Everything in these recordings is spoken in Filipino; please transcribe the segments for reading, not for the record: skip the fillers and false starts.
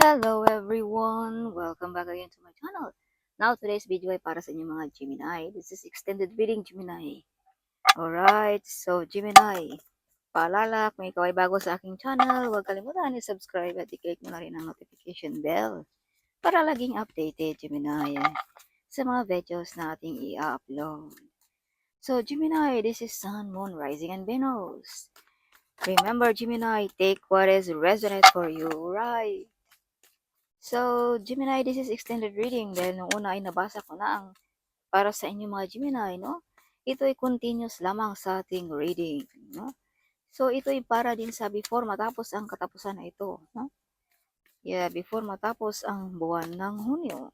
Hello everyone! Welcome back again to my channel. Now today's video ay para sa inyo mga Gemini. This is extended reading Gemini. Alright, so Gemini, paalala kung ikaw ay bago sa aking channel, huwag kalimutan i-subscribe at i-click mo na rin ang notification bell para laging updated Gemini sa mga videos na ating i-upload. So Gemini, this is Sun, Moon, Rising, and Venus. Remember Gemini, take what is resonant for you, right? So, Gemini, this is extended reading dahil nung una ay nabasa ko na ang para sa inyo mga Gemini, no? Ito ay continuous lamang sa ating reading, no? So, ito ay para din sa before matapos ang katapusan na ito, no? Yeah, before matapos ang buwan ng Hunyo.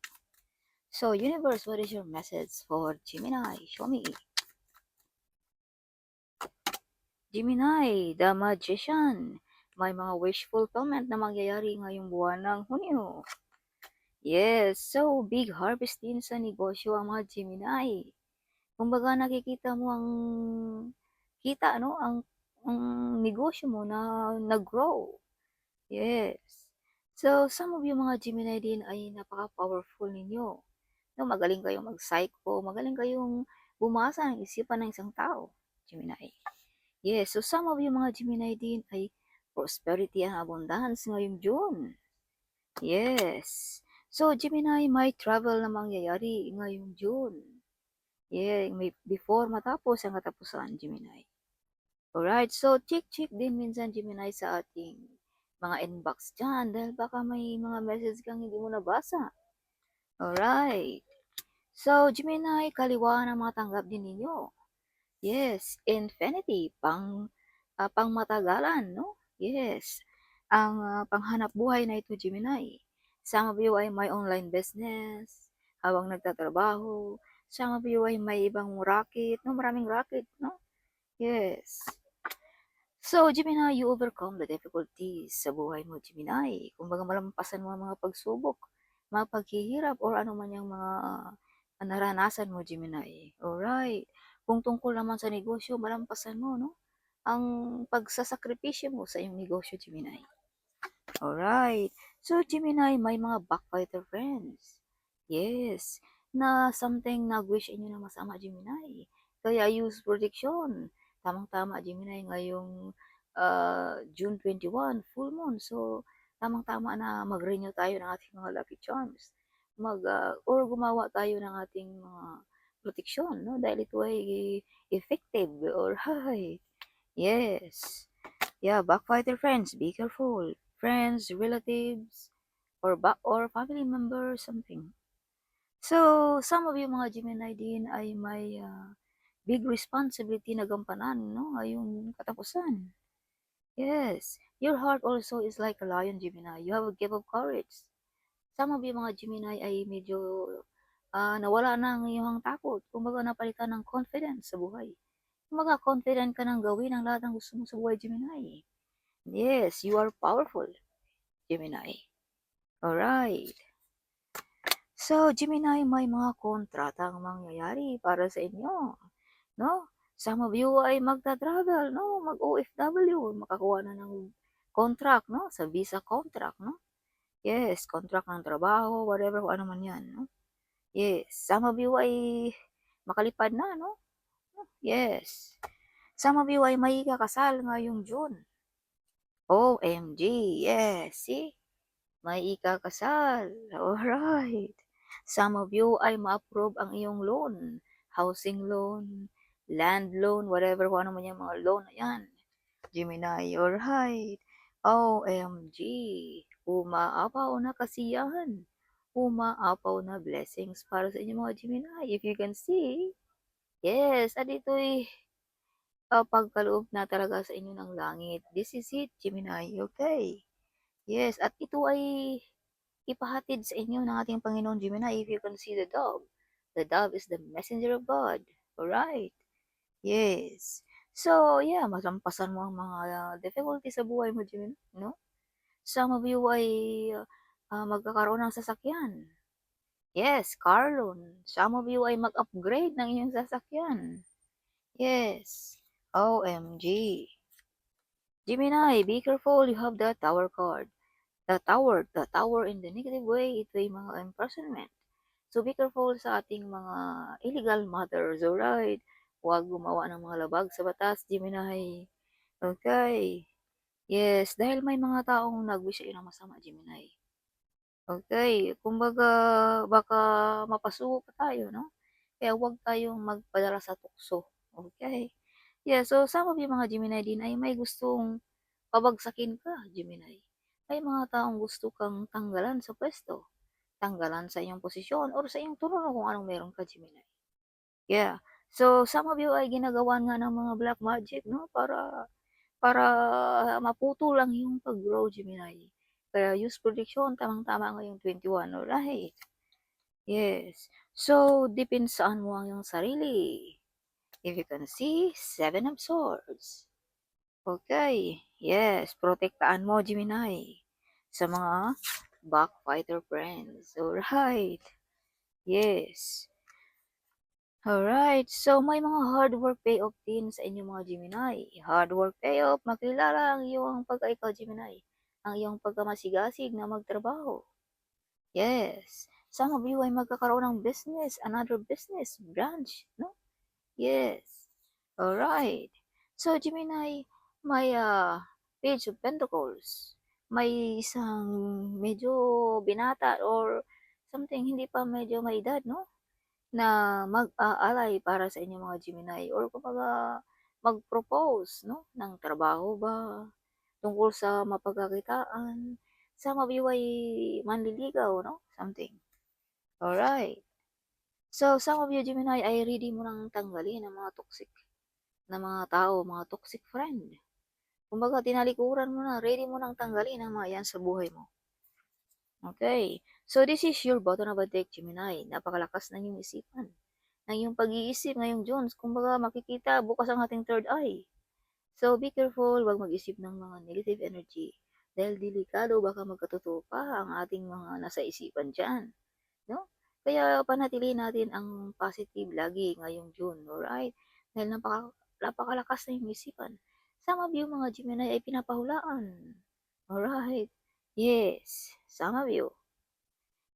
So, Universe, what is your message for Gemini? Show me. Gemini, the Magician. May mga wish fulfillment na mangyayari ngayong buwan ng Hunyo. Yes, so big harvest din sa negosyo ang mga Gemini. Kumbaga nakikita mo ang kita, ano, ang negosyo mo na nag-grow. Yes. So, some of you mga Gemini din ay napaka-powerful ninyo. No, magaling kayong mag-psycho, magaling kayong bumasa ng isipan ng isang tao, Gemini. Yes, so some of you mga Gemini din ay prosperity and abundance ngayong June. Yes. So, Gemini, may travel na mangyayari ngayong June. Yeah, may before matapos ang katapusan, Gemini. Alright, so check din minsan, Gemini, sa ating mga inbox dyan dahil baka may mga message kang hindi mo nabasa. Alright. So, Gemini, kaliwa na matanggap din ninyo. Yes, infinity, pang matagalan, no? Yes. Ang panghanap buhay na ito, Gemini. Some of you ay may online business habang nagtatrabaho. Some of you ay may ibang racket, no? Maraming racket, no? Yes. So, Gemini, you overcome the difficulties sa buhay mo, Gemini. Kumbaga malampasan mo ang mga pagsubok, mga paghihirap, or ano man yung mga naranasan mo, Gemini. Alright. Kung tungkol naman sa negosyo, malampasan mo, no? Ang pagsasakripisyo mo sa iyong negosyo, Gemini. Alright. So, Gemini, may mga backfighter friends. Yes. Na something nag-wish inyo na masama, Gemini. Kaya use protection. Tamang-tama, Gemini, ngayong June 21, full moon. So, tamang-tama na mag-renew tayo ng ating mga lucky charms. Or gumawa tayo ng ating mga protection, no? Dahil ito ay effective. Alright. Yes. Yeah, backfighter friends, be careful. Friends, relatives, or family members, something. So, some of you mga Gemini din ay may big responsibility na gampanan, no? Ngayong katapusan. Yes. Your heart also is like a lion, Gemini. You have a gift of courage. Some of you mga Gemini ay medyo nawala na ang iyong takot. Kumbaga napalitan ng confidence sa buhay. Kumbaga confident ka nang gawin ang lahat ng gusto mo sa buhay, Gemini. Yes, you are powerful, Gemini. Alright. So, Gemini, may mga kontratang mangyayari para sa inyo. No? Some of you ay magta-travel, no? Mag-OFW, makakuha na ng contract, no? Sa visa contract, no? Yes, contract ng trabaho, whatever, kung ano man yan, no? Yes, some of you ay makalipad na, no? Yes. Some of you ay may kakasal ngayong June. OMG, yes, see? May ikakasal. Alright. Some of you ay ma-approve ang iyong loan. Housing loan, land loan, whatever, kung ano man yung mga loan na yan. Gemini, alright. OMG. Umaapaw na kasiyahan. Umaapaw na blessings para sa inyo mga Gemini. If you can see, yes, at ito'y pagkaloob na talaga sa inyo ng langit. This is it, Gemini, okay? Yes, at ito ay ipahatid sa inyo ng ating Panginoon Gemini. If you can see the dove is the messenger of God. Alright? Yes. So, yeah, malampasan mo ang mga difficulty sa buhay mo, Gemini, no? Some of you ay magkakaroon ng sasakyan. Yes, car loan. Some of you ay mag-upgrade ng inyong sasakyan. Yes. OMG. Gemini, be careful, you have the Tower card. The tower in the negative way, ito yung mga imprisonment. So, be careful sa ating mga illegal matters, alright? Huwag gumawa ng mga labag sa batas, Gemini. Okay. Yes, dahil may mga taong nag-wish sa'yo ng masama, Gemini. Okay, kumbaga baka mapasuko pa tayo, no? Kaya huwag tayong magpadala sa tukso. Okay? Yeah, so some of you mga Gemini din ay may gustong pabagsakin ka, Gemini. May mga taong gusto kang tanggalan sa pwesto, tanggalan sa iyong posisyon, or sa iyong trono kung anong meron ka, Gemini. Yeah. So, some of you ay ginagawan nga ng mga black magic, no? Para maputo lang yung pag-grow, Gemini. Kaya use prediction, tamang-tama ngayong 21, alright? Yes. So, depinsaan mo ang iyong sarili. If you can see, 7 of Swords. Okay. Yes. Protektaan mo, Gemini. Sa mga backfighter friends. Alright. Yes. Alright. So, may mga hard work payoff din sa inyong mga Gemini. Hard work payoff. Makilala ang iyong pagka-ikaw, Gemini. Ang iyong pagkamasigasig na magtrabaho. Yes. Some of you ay magkakaroon ng business, another business branch, no? Yes. Alright. So, Gemini, may Page of Pentacles. May isang medyo binata or something, hindi pa medyo may edad, no? Na mag-aalay para sa inyong mga Gemini or kumbaga mag-propose, no? Ng trabaho ba? Tungkol sa mapagkakitaan. Some of you ay manliligaw, no? Something. Alright. So, some of you, Gemini, ay ready mo nang tanggalin ang mga toxic na mga tao, mga toxic friend. Kumbaga, tinalikuran mo na, ready mo nang tanggalin ang mga yan sa buhay mo. Okay. So, this is your button of a deck, Gemini. Napakalakas ng iyong isipan. Ng iyong pag-iisip ngayong June. Kumbaga, makikita bukas ang ating third eye. So, be careful, wag mag-isip ng mga negative energy. Dahil delikado, baka magkatotoo pa ang ating mga nasa isipan dyan. No? Kaya panatilihin natin ang positive lagi ngayong June, alright? Dahil napakalakas na yung isipan. Some of you mga Gemini ay pinapahulaan. Alright? Yes, some of you.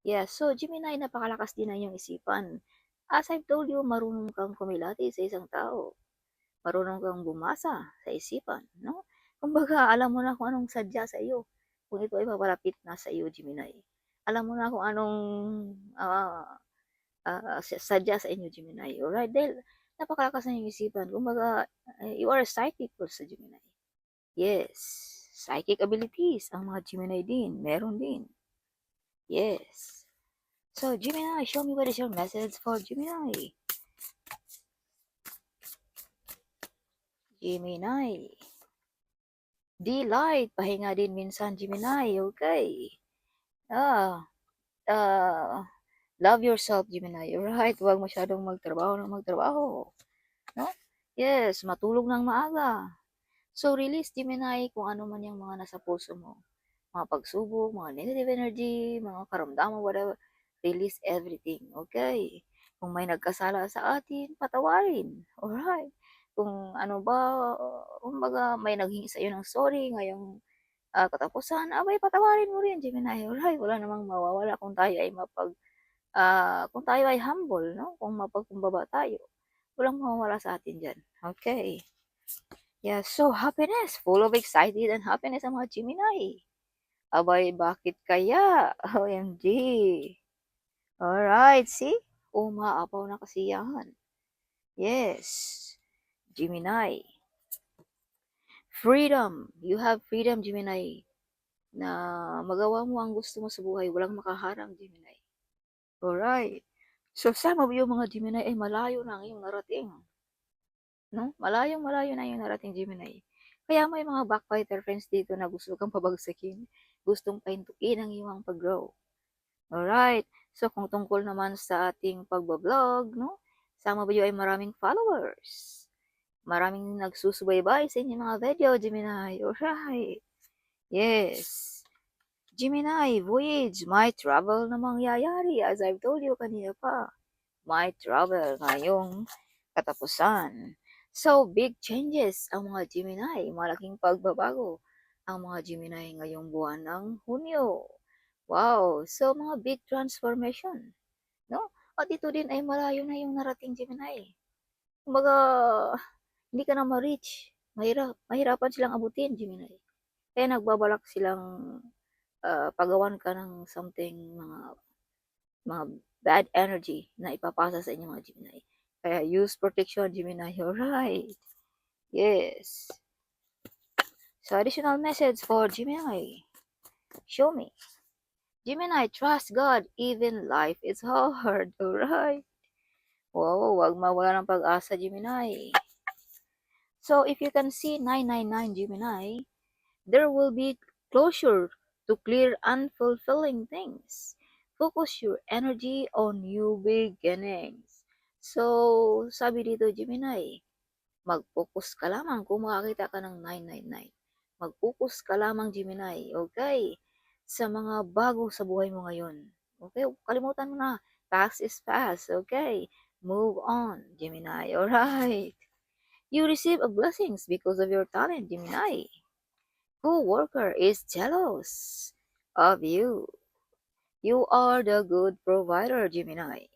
Yeah, so Gemini, napakalakas din na yung isipan. As I've told you, marunong kang kumilati sa isang tao. Marunong kang bumasa sa isipan, no? Kumbaga, alam mo na kung anong sadya sa iyo. Kung ito ay papalapit na sa iyo, Gemini. Alam mo na kung anong sadya sa inyo, Gemini. Alright? Dahil napakalakas na yung isipan. Kumbaga, you are a psychic also, Gemini. Yes. Psychic abilities. Ang mga Gemini din. Meron din. Yes. So, Gemini, show me what is your message for Gemini. Gemini. Delight. Pahinga din minsan, Gemini. Okay. Love yourself, Gemini. Alright? Huwag masyadong magtrabaho. No? Yes, matulog ng maaga. So, release, Gemini, kung ano man yung mga nasa puso mo. Mga pagsubok, mga negative energy, mga karamdaman, whatever. Release everything, okay? Kung may nagkasala sa atin, patawarin. Alright? Kung ano ba, kumbaga may naghingi sa iyo ng sorry ngayong katapusan, abay patawarin mo rin, Gemini. Alright? Wala namang mawawala kung tayo ay kung tayo ay humble, no? Kung mapagkumbaba tayo. Walang mawawala sa atin dyan. Okay. Yeah, so happiness, full of excited and happiness ang mga Gemini. Abay, bakit kaya? OMG. Alright, see? Umaapaw na kasiyahan. Yes. Gemini. Freedom. You have freedom, Gemini. Na magawa mo ang gusto mo sa buhay. Walang makaharang, Gemini. Alright. So, some of you mga Gemini ay malayo na ang iyong narating. No? Malayong-malayo na yung narating, Gemini. Kaya may mga backfighter friends dito na gusto kang pabagsakin, gustong pahintukin ang iyong pag-grow. Alright, so kung tungkol naman sa ating pagbablog, no? Some of you ay maraming followers. Maraming nagsusubaybay sa inyong mga video, Gemini. Alright. Yes. Gemini, voyage, may travel na mangyayari. As I've told you kanina pa, may travel ngayong katapusan. So, big changes ang mga Gemini, malaking pagbabago ang mga Gemini ngayong buwan ng Hunyo. Wow! So, mga big transformation, no? At ito din ay malayo na yung narating Gemini. Kumbaga, hindi ka na ma-reach. Mahirapan silang abutin, Gemini. Kaya nagbabalak silang pagawan ka ng something, mga bad energy na ipapasa sa inyo mga Gemini. Kaya use protection, Gemini. Alright. Yes. So, additional message for Gemini. Show me. Gemini, trust God even life is hard. Alright. Wow, wag mawala ng pag-asa, Gemini. So, if you can see 999 Gemini, there will be closure to clear unfulfilling things. Focus your energy on new beginnings. So, sabi dito, Gemini, mag-focus ka lamang kung makakita ka ng 999. Mag-focus ka lamang, Gemini, okay? Sa mga bago sa buhay mo ngayon. Okay? Kalimutan mo na. Past is past, okay? Move on, Gemini. Alright. You receive a blessings because of your talent, Gemini. Co-worker is jealous of you. You are the good provider, Gemini.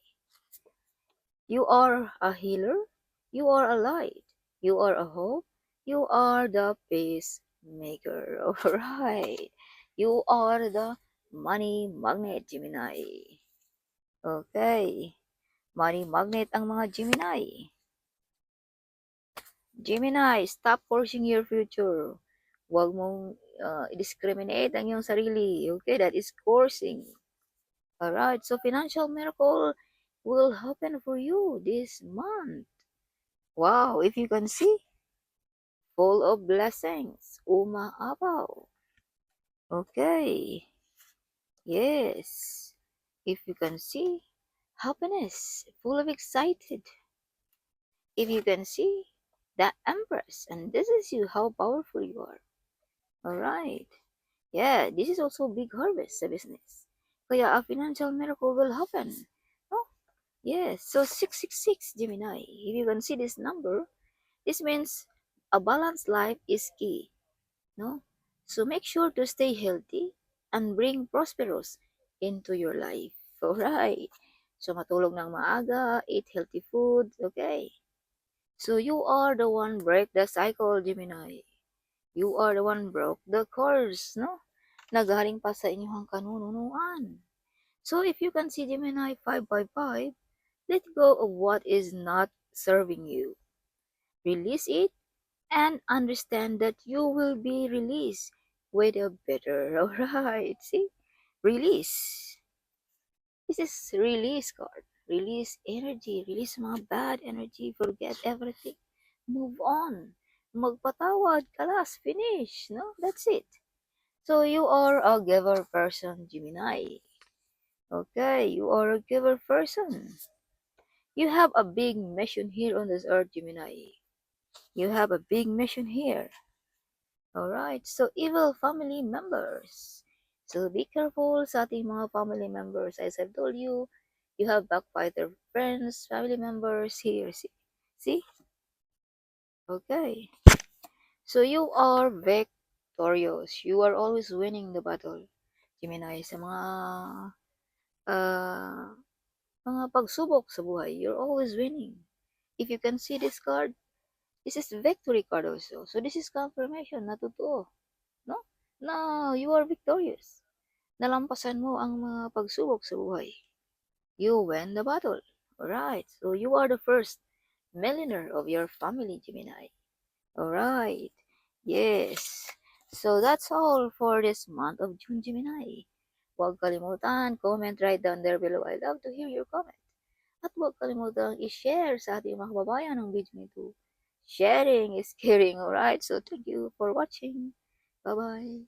You are a healer. You are a light. You are a hope. You are the peacemaker. Alright. You are the money magnet, Gemini. Okay. Money magnet ang mga Gemini. Gemini, stop forcing your future. Huwag mong i-discriminate ang iyong sarili. Okay, that is forcing. Alright, so financial miracle will happen for you this month. Wow, if you can see, full of blessings, umaapaw. Okay, yes, if you can see, happiness, full of excited. If you can see, the Empress, and this is you, how powerful you are. Alright. Yeah, this is also big harvest sa business. Kaya a financial miracle will happen. Oh, yes. So 666 Gemini. If you can see this number, this means a balanced life is key. No? So make sure to stay healthy and bring prosperous into your life. Alright. So matulog ng maaga, eat healthy food, okay? So you are the one break the cycle, Gemini. You are the one broke the curse, no? Nagaling pa sa inyong kanununuan. So if you can see Gemini 555, let go of what is not serving you. Release it and understand that you will be released with a better. Alright, see? Release. This is release card. Release energy. Release mga bad energy. Forget everything. Move on. Magpatawad. Kalas. Finish. No? That's it. So you are a giver person, Gemini. Okay, you are a giver person. You have a big mission here on this earth, Gemini. You have a big mission here. Alright, so evil family members. So be careful sa ating mga family members. As I've told you, you have backbiter friends, family members here. See? Okay. So you are victorious. You are always winning the battle, Gemini. Sa uh, mga pagsubok sa buhay, you're always winning. If you can see this card, this is victory card also. So this is confirmation na totoo, no? Na you are victorious. Nalampasan mo ang mga pagsubok sa buhay. You win the battle. Alright. So you are the first millionaire of your family, Gemini. Alright. Yes. So that's all for this month of June, Gemini. Huwag kalimutan, comment right down there below. I love to hear your comment. At huwag kalimutang i-share sa ating mga kababayan ng video nito. Sharing is caring, alright? So thank you for watching. Bye-bye.